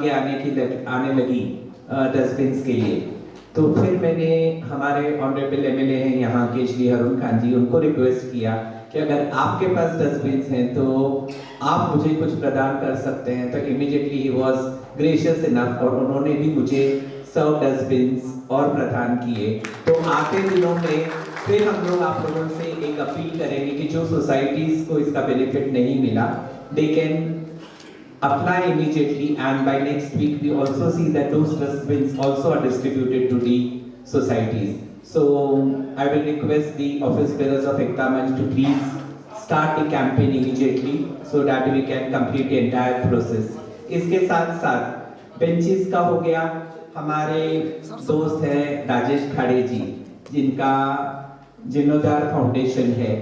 मांगे आने लगी डस्टबिन के लिए। तो फिर मैंने हमारे ऑनरेबल एमएलए हैं यहाँ के श्री अरुण खान जी, उनको रिक्वेस्ट किया कि अगर आपके पास डस्टबिन हैं तो आप मुझे कुछ प्रदान कर सकते हैं। तो इमीडिएटली ही वाज ग्रेशियस इनफ और उन्होंने भी मुझे 100 डस्टबिन और प्रदान किए। तो आते दिनों में फिर हम लोग आप लोगों से एक अपील करेंगे कि जो सोसाइटीज को इसका बेनिफिट नहीं मिला, they can apply immediately, and by next week we also see that those dustbins also are distributed to the societies. So I will request the office bearers of Ekta Manch to please start the campaign immediately so that we can complete the entire process. इसके साथ साथ benches का हो गया, हमारे दोस्त हैं राजेश खाड़े जी जिनका जीर्णोद्धार फाउंडेशन है,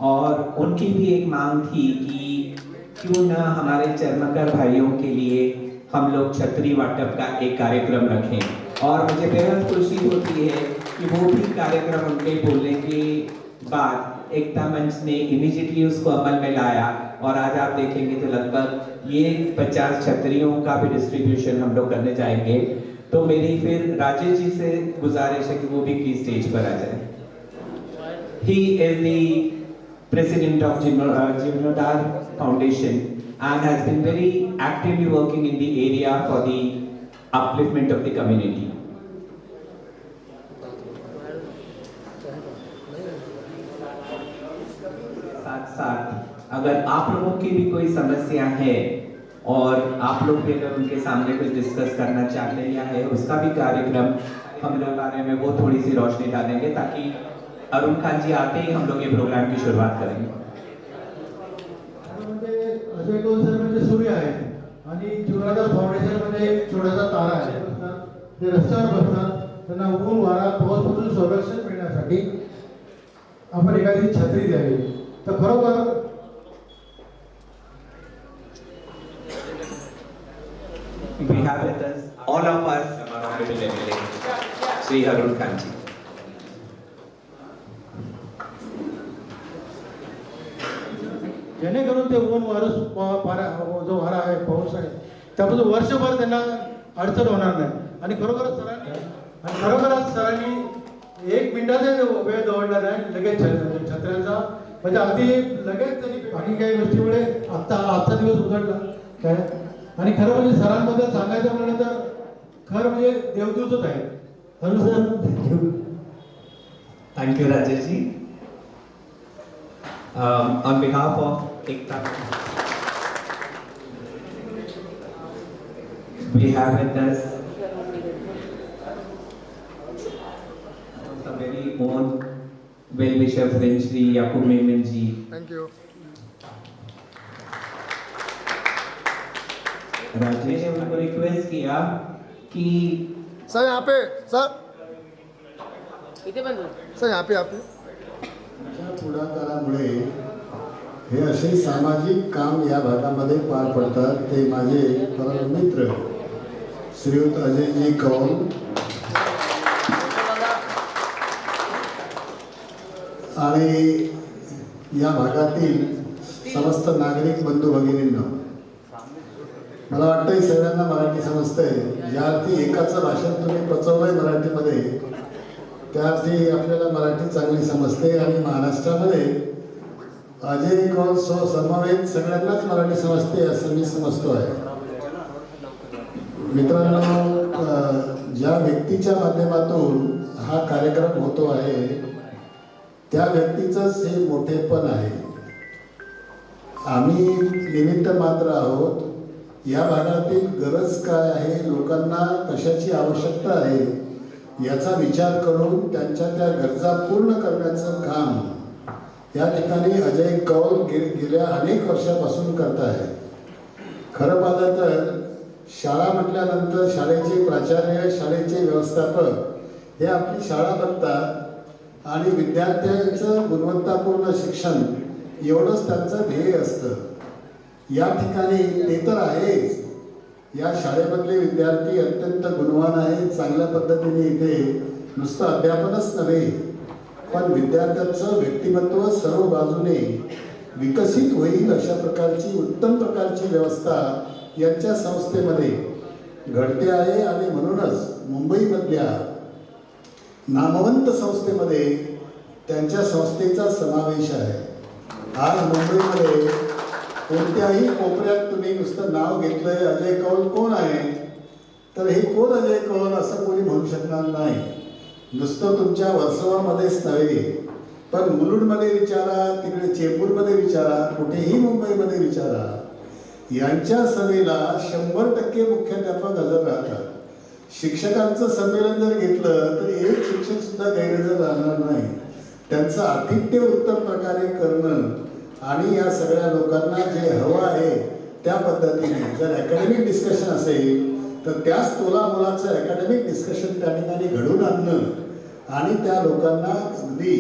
और उनकी भी एक मांग थी कि क्यों ना हमारे चर्मकार भाइयों के लिए हम लोग छतरी वाटप का एक कार्यक्रम रखें। और मुझे बेहद खुशी होती है कि वो भी कार्यक्रम उनके बोलने के बाद एकता मंच ने इमीडिएटली उसको अमल में लाया, और आज आप देखेंगे तो लगभग ये 50 छतरियों का भी डिस्ट्रीब्यूशन हम लोग करने जाएंगे। तो मेरी फिर राजेश जी से गुजारिश है कि वो भी प्लीज स्टेज पर आ जाए। He is the president of Jeevnodhar Foundation and has been very actively working in the area for the upliftment of the community. साथ साथ अगर आप लोगों की भी कोई समस्या है और आप लोग भी अगर उनके सामने कुछ डिस्कस करना चाहते हैं या है, उसका भी कार्यक्रम हम लोग बारे में वो थोड़ी सी रोशनी डालेंगे, ताकि अरुण खान जी आते ही हम लोग ये प्रोग्राम की शुरुआत करेंगे। अजय कौल सर म्हणजे सूर्य आहे आणि जीवनोद्धार फाउंडेशन मध्ये एक छोटासा तारा आहे। ते रस्त्यावर बसतात, त्यांना ऊन वारा पावसापासून संरक्षण मिळण्यासाठी आपण एखादी छत्री द्यावी। तर खरोखर we have with us all of us honorable MLA Shri Arun Khan ji. जेणेकरून ते ऊन जो वारा आहे, पाऊस आहे, त्यापासून वर्षभर त्यांना अडचण होणार नाही। आणि खरोखरच सरांनी 1 मिनिटाचा वेळ दवडला नाही, लगेच छत्र्यांचा म्हणजे अगदी लगेच त्यांनी बाकी काही गोष्टीमुळे आजचा दिवस उघडला काय। आणि खरं म्हणजे सरांबद्दल सांगायचं म्हणलं तर खरं म्हणजे देवदूतच आहे। Hello sir, thank you Rajesh ji. On behalf of Ekta, we have with us a very own well-wisher friend Shri Yakub Memon ji. Thank you. Rajesh ने उनको रिक्वेस्ट किया कि सर यहाँ पे सर यहाँ पे पुढाकारामुळे हे असे सामाजिक काम या भागामध्ये पार पडतात। ते माझे परम मित्र श्रीयुत अजयजी कौल आणि या भागातील समस्त नागरिक बंधू भगिनींना, मला वाटतं सगळ्यांना मराठी समजतंय। ज्या अर्थी एकाचं भाषण तुम्ही पचवलंय मराठीमध्ये, त्या अर्थी आपल्याला मराठी चांगली समजते। आणि महाराष्ट्रामध्ये अजय कौल समवेत सगळ्यांनाच मराठी समजते असं मी समजतो आहे। मित्रांनो, ज्या व्यक्तीच्या माध्यमातून हा कार्यक्रम होतो आहे त्या व्यक्तीचंच हे मोठेपण आहे। आम्ही निमित्त मात्र आहोत। या भागातील गरज काय आहे, लोकांना कशाची आवश्यकता आहे याचा विचार करून त्यांच्या त्या गरजा पूर्ण करण्याचं काम या ठिकाणी अजय कौल गेल्या अनेक वर्षापासून करत आहे। खरं पाहिलं तर शाळा म्हटल्यानंतर शाळेचे प्राचार्य, शाळेचे व्यवस्थापक हे आपली शाळा बघतात आणि विद्यार्थ्यांचं गुणवत्तापूर्ण शिक्षण एवढंच त्यांचं ध्येय असतं। या ठिकाणी ते तर आहेच, या शाळेमधले विद्यार्थी अत्यंत गुणवान आहेत। चांगल्या पद्धतीने इथे नुसतं अध्यापनच नव्हे, पण विद्यार्थ्यांचं व्यक्तिमत्व सर्व बाजूने विकसित होईल अशा प्रकारची उत्तम प्रकारची व्यवस्था यांच्या संस्थेमध्ये घडते आहे आणि म्हणूनच मुंबईमधल्या नामवंत संस्थेमध्ये त्यांच्या संस्थेचा समावेश आहे. आज मुंबईमध्ये कोणत्याही कोपऱ्यात तुम्ही नुसतं नाव घेतलंय अजय कौल कोण आहे, तर हे कोण अजय कौल असं कोणी म्हणू शकणार नाही. नुसतं तुमच्या वर्सोवामध्येच नव्हे, पण मुलुंडमध्ये विचारा, तिकडे चेंबूरमध्ये विचारा, कुठेही मुंबईमध्ये विचारा, यांच्या सभेला 100% मुख्याध्यापक हजर राहतात. शिक्षकांचं संमेलन जर घेतलं तर एक शिक्षक सुद्धा गैरहजर राहणार नाही. त्यांचं आतिथ्य उत्तम प्रकारे करणं आणि या सगळ्या लोकांना जे हवं आहे त्या पद्धतीने जर अकॅडमिक डिस्कशन असेल तर त्याच तोलामोलाचं अकॅडमिक डिस्कशन त्या ठिकाणी घडवून आणणं आणि त्या लोकांना अगदी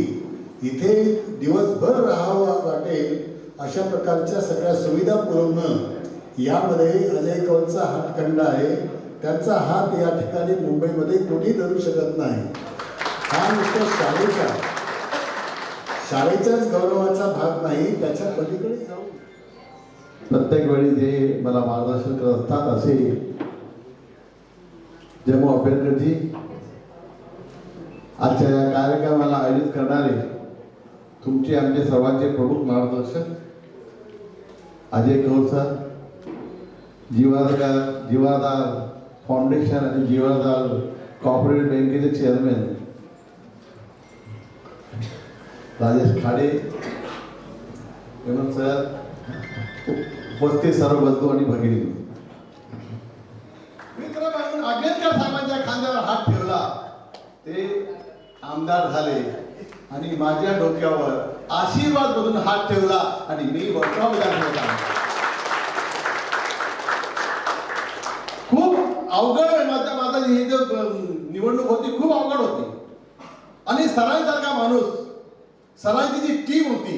इथे दिवसभर राहावं वाटेल अशा प्रकारच्या सगळ्या सुविधा पुरवणं, यामध्ये अजय कौलचा हातखंडा आहे. त्यांचा हात या ठिकाणी मुंबईमध्ये कोणी धरू शकत नाही. हा नुसतं शाळेच्याच गौरवाचा भाग नाही, त्याच्या पलीकडे जाऊ. प्रत्येक वेळी जे मला मार्गदर्शन करत असतात असे जम्मू आंबेडकरजी, आजच्या या कार्यक्रमाला आयोजित करणारे तुमचे आमचे सर्वांचे प्रमुख मार्गदर्शक अजय कौल सर, जीवाधार फाउंडेशन आणि जीवाधार कॉर्पोरेट बँकेचे चेअरमॅन राजेश खाडे, हेमंत सर, उपस्थित सर्व बंधू आणि भगिनी, मित्र म्हणून आंबेडकर साहेबांच्या खांद्यावर हात ठेवला, ते आमदार झाले आणि माझ्या डोक्यावर आशीर्वाद म्हणून हात ठेवला आणि मी वर्षा विधानसभेला. खूप अवघड माझा ही जो निवडणूक होती खूप अवघड होती आणि सरांसारखा माणूस, सरांची जी टीम होती,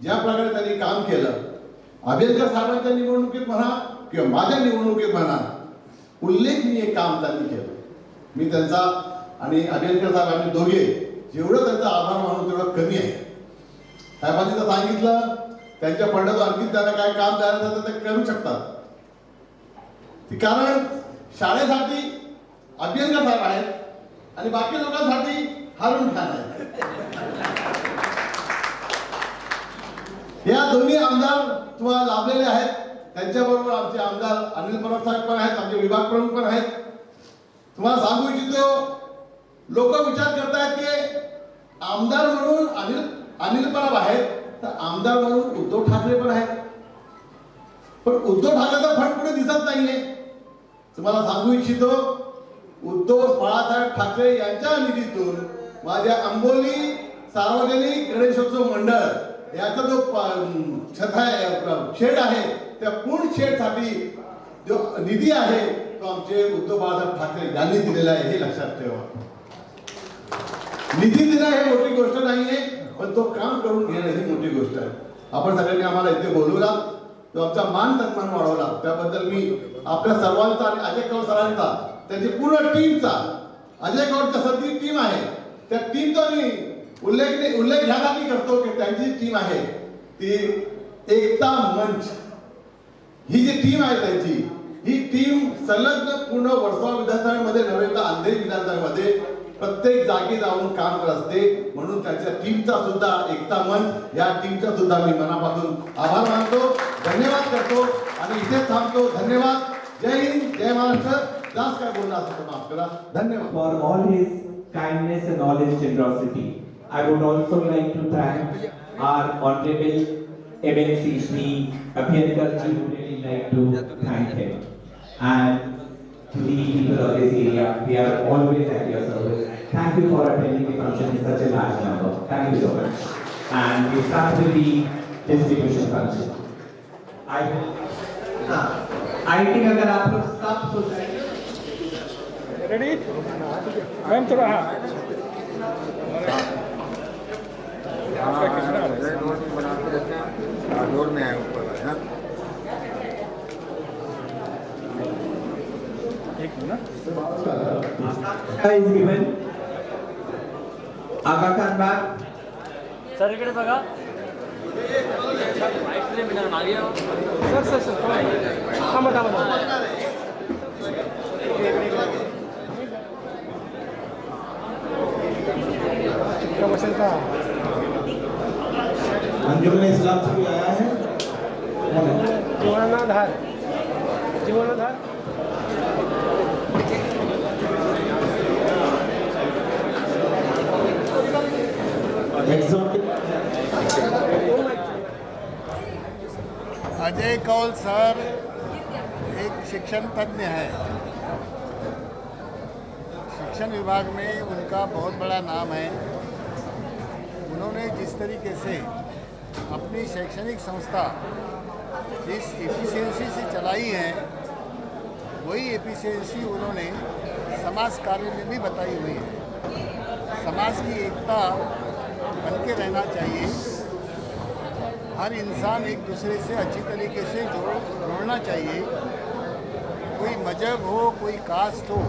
ज्या प्रकारे त्यांनी काम केलं, आंबेडकर साहेबांच्या निवडणुकीत म्हणा किंवा माझ्या निवडणुकीत म्हणा, उल्लेखनीय काम त्यांनी केलं. मी त्यांचा आणि आंबेडकर साहेब आम्ही दोघे जेवढं त्यांचा आभार मानून तेवढं कमी आहे. साहेबांनी तर सांगितलं त्यांच्या फंडात आणखी त्यांना काय काम द्यायचं असेल तर ते करू शकतात. कारण शाळेसाठी आंबेडकर साहेब आहेत आणि बाकी लोकांसाठी हारून खान आहेत. या दोन्ही आमदार तुम्हाला लाभलेले आहेत. त्यांच्याबरोबर आमचे आमदार अनिल परब साहेब पण आहेत, आमचे विभाग प्रमुख पण आहेत. तुम्हाला सांगू इच्छितो, लोक विचार करतायत की आमदार म्हणून अनिल परब आहेत तर आमदार म्हणून उद्धव ठाकरे पण आहेत, पण उद्धव ठाकरेचा फंड पुढे दिसत नाहीये. तुम्हाला सांगू इच्छितो, उद्धव बाळासाहेब ठाकरे यांच्या निधीतून माझ्या आंबोली सार्वजनिक गणेशोत्सव मंडळ याचा जो छत आहे, शेड आहे, त्या पूर्ण शेडसाठी जो निधी आहे तो आमचे उद्धव बाळासाहेब ठाकरे यांनी दिलेला आहे, हे लक्षात ठेवा. निधी देणं हे मोठी गोष्ट नाहीये, पण तो काम करून घेणं ही मोठी गोष्ट आहे. आपण सगळ्यांनी आम्हाला इथे बोलवला, तो आमचा मान सन्मान वाढवला, त्याबद्दल मी आपल्या सर्वांचा आणि अजय कौल सरांचा, त्यांची पूर्ण टीमचा, अजय कौलच्या सगळी टीम आहे त्या टीमचा मी उल्लेख ह्यासाठी करतो की त्यांची टीम आहे ती एकता मंच, ही जी टीम आहे त्यांची, ही टीम सलग पूर्ण वर्सोवा विधानसभेमध्ये नव्हे तर अंधेरी विधानसभेमध्ये प्रत्येक जागी जाऊन काम करत असते. म्हणून त्याच्या टीमचा सुद्धा, एकता मंच या टीमचा सुद्धा मी मनापासून आभार मानतो, धन्यवाद करतो आणि इथेच थांबतो. धन्यवाद. जय हिंद, जय महाराष्ट्र. जास्त काय बोलणं असेल तर माफ करा. धन्यवाद. For all his kindness and all his generosity, I would also like to thank our honorable MLC Shri Abhyankar ji. Would really like to thank him. And to the people of this area, we are always at your service. Thank you for attending the function in such a large number. Thank you so much. And we start with the distribution function. I think अगर आप लोग सब सोच ready ma'am थोड़ा जोर में आए ऊपर है ना एक minute is given. Aga Khan back. Sir इकडे बघा सर थांबा थांबा अंजुमन इस्लाम से भी आया है। जीवनाधार अजय कौल सर एक शिक्षण तज्ञ है। शिक्षण विभाग में उनका बहुत बड़ा नाम है। उन्होंने जिस तरीके से अपनी शैक्षणिक संस्था जिस एफिशिएंसी से चलाई है, वही एफिशिएंसी उन्होंने समाज कार्य में भी बताई हुई है। समाज की एकता बन के रहना चाहिए। हर इंसान एक दूसरे से अच्छी तरीके से जोड़ना चाहिए। कोई मजहब हो, कोई कास्ट हो,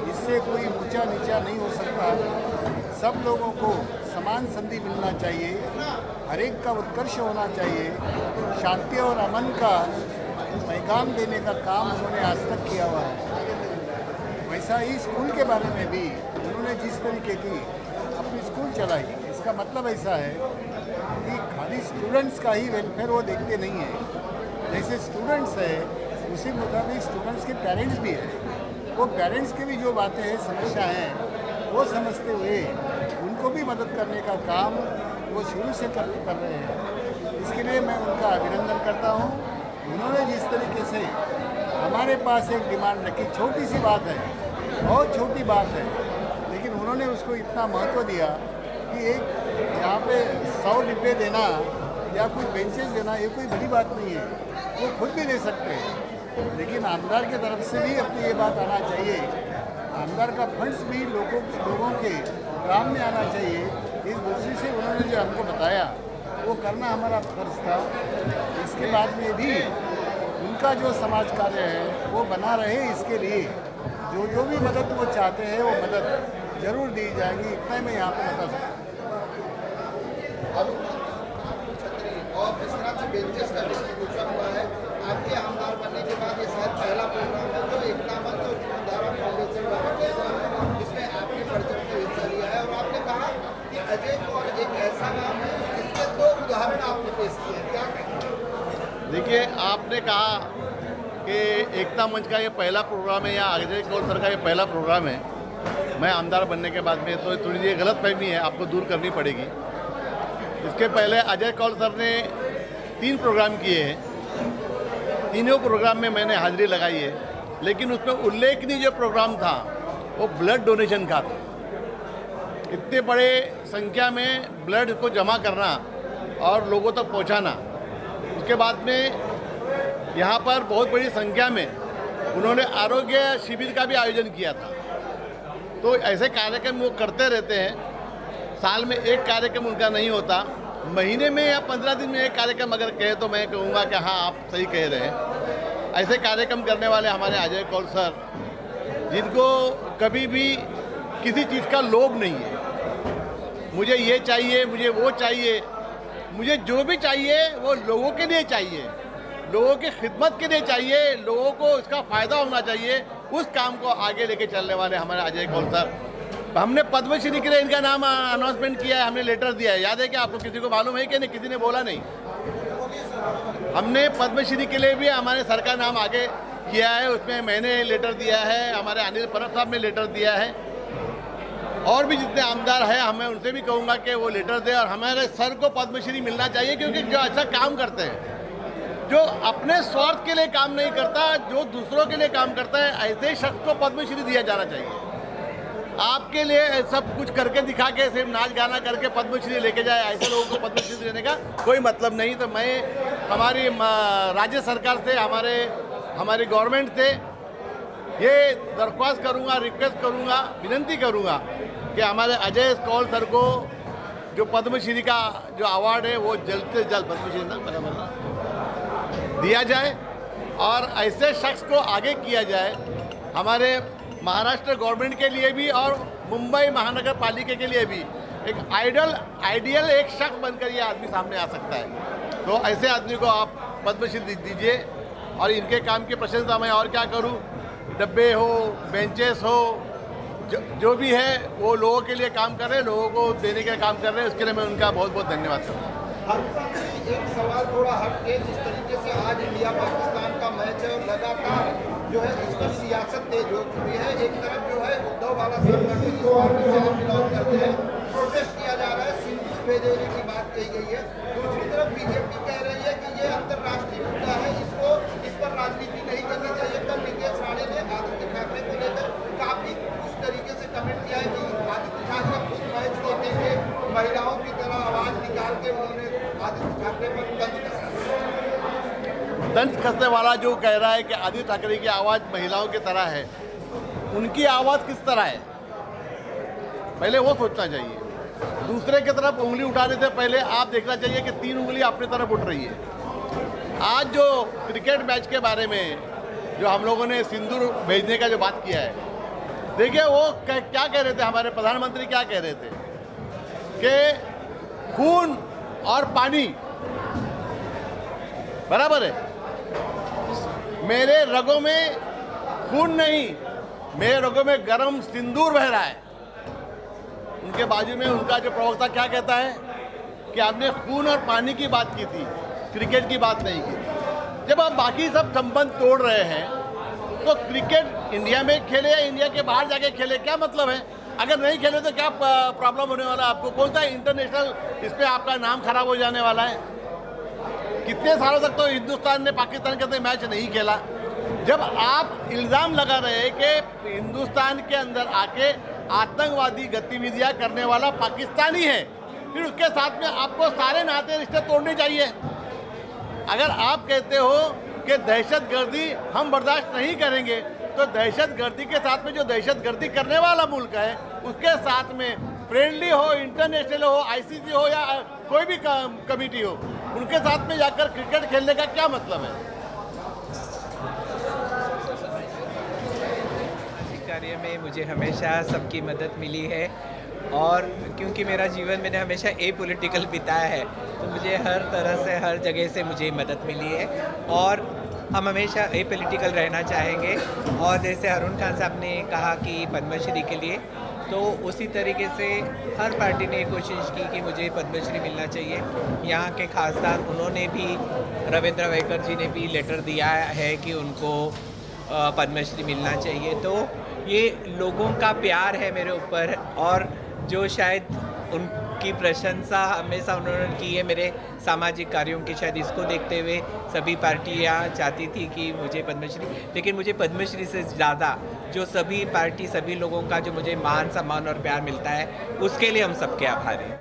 इससे कोई ऊंचा नीचा नहीं हो सकता। सब लोगों को समान संधि मिलना चाहिए। हर एक का उत्कर्ष होना चाहिए। शांति और अमन का पैगाम देने का काम उन्होंने आज तक किया हुआ है। वैसा ही स्कूल के बारे में भी उन्होंने जिस तरीके की अपनी स्कूल चलाई, इसका मतलब ऐसा है कि खाली स्टूडेंट्स का ही वेलफेयर वो देखते नहीं है। जैसे स्टूडेंट्स है, उसी मुताबिक स्टूडेंट्स के पेरेंट्स भी हैं। वो पेरेंट्स की भी जो बातें हैं, समस्या हैं, वो समझते हुए उनको भी मदद करने का काम वो शुरू से कर रहे हैं। इसके लिए मैं उनका अभिनंदन करता हूँ। उन्होंने जिस तरीके से हमारे पास एक डिमांड रखी, छोटी सी बात है, बहुत छोटी बात है, लेकिन उन्होंने उसको इतना महत्व दिया कि एक यहाँ पे 100 डिब्बे देना या कुछ बेंचेस देना ये कोई बड़ी बात नहीं है, वो खुद भी दे सकते हैं। लेकिन आमदार की तरफ से भी अपनी ये बात आना चाहिए। आमदार का फंड्स भी लोगों के काम में आना चाहिए। इस दृष्टि से उन्होंने जो हमको बताया वो करना हमारा फर्ज था। इसके बाद में भी उनका जो समाज कार्य है वो बना रहे, इसके लिए जो भी मदद वो चाहते हैं वो मदद जरूर दी जाएगी। इतना मैं यहाँ पे बता सकता हूँ। और इस तरह से बेंचेस का डिस्ट्रीब्यूशन हुआ है। आपके आमदार बनने के बाद ये शायद पहला प्रोग्राम है जो एकता मंच और जीवनधारा फाउंडेशन द्वारा किया जा रहा है, जिसमें आपने बढ़ चढ़ के हिस्सा लिया है। और आपने कहा कि अजय कौल एक ऐसा नाम है जिसके 2 उदाहरण आपने पेश किए, क्या कहें? देखिए, आपने कहा कि एकता मंच का ये पहला प्रोग्राम है या अजय कौल सर का ये पहला प्रोग्राम है। मैं आमदार बनने के बाद में तो थोड़ी सी गलतफहमी है, आपको दूर करनी पड़ेगी। इसके पहले अजय कौल सर ने 3 प्रोग्राम किए हैं। तीनों प्रोग्राम में मैंने हाजिरी लगाई है, लेकिन उसमें उल्लेखनीय जो प्रोग्राम था वो ब्लड डोनेशन का था। इतने बड़े संख्या में ब्लड को जमा करना और लोगों तक पहुंचाना। उसके बाद में यहाँ पर बहुत बड़ी संख्या में उन्होंने आरोग्य शिविर का भी आयोजन किया था। तो ऐसे कार्यक्रम वो करते रहते हैं। साल में एक कार्यक्रम उनका नहीं होता, महीने में या 15 दिन में एक कार्यक्रम अगर कहे तो मैं कहूँगा कि हाँ, आप सही कह रहे हैं। ऐसे कार्यक्रम करने वाले हमारे अजय कौल सर, जिनको कभी भी किसी चीज़ का लोभ नहीं है। मुझे ये चाहिए, मुझे वो चाहिए, मुझे जो भी चाहिए वो लोगों के लिए चाहिए, लोगों की खिदमत के लिए चाहिए, लोगों को इसका फ़ायदा होना चाहिए। उस काम को आगे लेके चलने वाले हमारे अजय कौल सर। हमने पद्मश्री के लिए इनका नाम अनाउंसमेंट किया है, हमने लेटर दिया है। याद है कि आपको? किसी को मालूम है कि नहीं? किसी ने बोला नहीं। हमने पद्मश्री के लिए भी हमारे सर का नाम आगे किया है, उसमें मैंने लेटर दिया है, हमारे अनिल परब साहब ने लेटर दिया है, और भी जितने आमदार हैं हमें उनसे भी कहूँगा कि वो लेटर दें। और हमारे सर को पद्मश्री मिलना चाहिए, क्योंकि जो अच्छा काम करते हैं, जो अपने स्वार्थ के लिए काम नहीं करता, जो दूसरों के लिए काम करता है, ऐसे शख्स को पद्मश्री दिया जाना चाहिए। आपके लिए सब कुछ करके दिखा के सिर्फ नाच गाना करके पद्मश्री लेके जाए, ऐसे लोगों को पद्मश्री देने का कोई मतलब नहीं। तो मैं हमारी राज्य सरकार से, हमारी गवर्नमेंट से ये दरख्वास्त करूँगा, रिक्वेस्ट करूँगा, विनंती करूँगा कि हमारे अजय कौल सर को जो पद्मश्री का जो अवार्ड है वो जल्द से जल्द पद्मश्री दिया जाए और ऐसे शख्स को आगे किया जाए। हमारे महाराष्ट्र गवर्नमेंट के लिए भी और मुंबई महानगर पालिका के लिए भी एक आइडियल एक शख्स बनकर ये आदमी सामने आ सकता है। तो ऐसे आदमी को आप पद्मश्री दीजिए। और इनके काम की प्रशंसा मैं और क्या करूं, डब्बे हो, बेंचेस हो, जो भी है वो लोगों के लिए काम कर रहे हैं, लोगों को देने का काम कर रहे हैं, उसके लिए मैं उनका बहुत बहुत धन्यवाद करता हूँ। एक सवाल थोड़ा हटके, जिस तरीके से आज इंडिया पाकिस्तान का मैच है और लगातार जो है इस पर सियासत तेज हो चुकी है, एक तरफ जो है उद्धव वाला सरकार के जिस पार्टी से हम बिलोंग करते हैं प्रोटेस्ट किया जा रहा है, सिंदूर भेजने की बात कही गई है, दूसरी तरफ बीजेपी कह रही है कि ये अंतर्राष्ट्रीय मुद्दा है, इस पर राजनीति नहीं करनी चाहिए। कल नितेश राणे ने आदित्य ठाकरे को लेकर काफी उस तरीके से कमेंट किया है कि आदित्य ठाकरे खुद मैच देखेंगे, महिलाओं की तरह आवाज निकाल के उन्होंने आदित्य ठाकरे पर तंज कसा। तंज कसने वाला जो कह रहा है कि आदित्य ठाकरे की आवाज़ महिलाओं की तरह है, उनकी आवाज़ किस तरह है पहले वो सोचना चाहिए। दूसरे की तरफ उंगली उठाने से पहले आप देखना चाहिए कि 3 उंगली अपनी तरफ उठ रही है। आज जो क्रिकेट मैच के बारे में जो हम लोगों ने सिंदूर भेजने का जो बात किया है, देखिए वो क्या कह रहे थे, हमारे प्रधानमंत्री क्या कह रहे थे कि खून और पानी बराबर है। मेरे रगों में खून नहीं, मेरे रगों में गरम सिंदूर बह रहा है। उनके बाजू में उनका जो प्रवक्ता क्या कहता है कि आपने खून और पानी की बात की थी, क्रिकेट की बात नहीं की थी। जब आप बाकी सब संबंध तोड़ रहे हैं तो क्रिकेट इंडिया में खेले या इंडिया के बाहर जाके खेले, क्या मतलब है? अगर नहीं खेले तो क्या प्रॉब्लम होने वाला है आपको? कौन सा इंटरनेशनल इस पर आपका नाम खराब हो जाने वाला है? कितने सालों तक तो हिंदुस्तान ने पाकिस्तान के साथ मैच नहीं खेला। जब आप इल्ज़ाम लगा रहे हैं कि हिंदुस्तान के अंदर आके आतंकवादी गतिविधियां करने वाला पाकिस्तानी है, फिर उसके साथ में आपको सारे नाते रिश्ते तोड़ने चाहिए। अगर आप कहते हो कि दहशतगर्दी हम बर्दाश्त नहीं करेंगे, तो दहशतगर्दी के साथ में जो दहशतगर्दी करने वाला मुल्क है उसके साथ में फ्रेंडली हो, इंटरनेशनल हो, आईसीसी हो या कोई भी कमेटी हो, उनके साथ में जाकर क्रिकेट खेलने का क्या मतलब है? कार्य में मुझे हमेशा सबकी मदद मिली है और क्योंकि मेरा जीवन मैंने हमेशा एपॉलिटिकल बिताया है, तो मुझे हर तरह से हर जगह से मुझे मदद मिली है और हम हमेशा एपॉलिटिकल रहना चाहेंगे। और जैसे अरुण खान साहब ने कहा कि पद्मश्री के लिए, तो उसी तरीके से हर पार्टी ने कोशिश की कि मुझे पद्मश्री मिलना चाहिए। यहाँ के खासदार उन्होंने भी, रविंद्र वैकर जी ने भी लेटर दिया है कि उनको पद्मश्री मिलना चाहिए। तो ये लोगों का प्यार है मेरे ऊपर और जो शायद उनकी प्रशंसा हमेशा उन्होंने की है मेरे सामाजिक कार्यों की, शायद इसको देखते हुए सभी पार्टियां चाहती थी कि मुझे पद्मश्री, लेकिन मुझे पद्मश्री से ज़्यादा जो सभी पार्टी सभी लोगों का जो मुझे मान सम्मान और प्यार मिलता है, उसके लिए हम सबके आभारी हैं।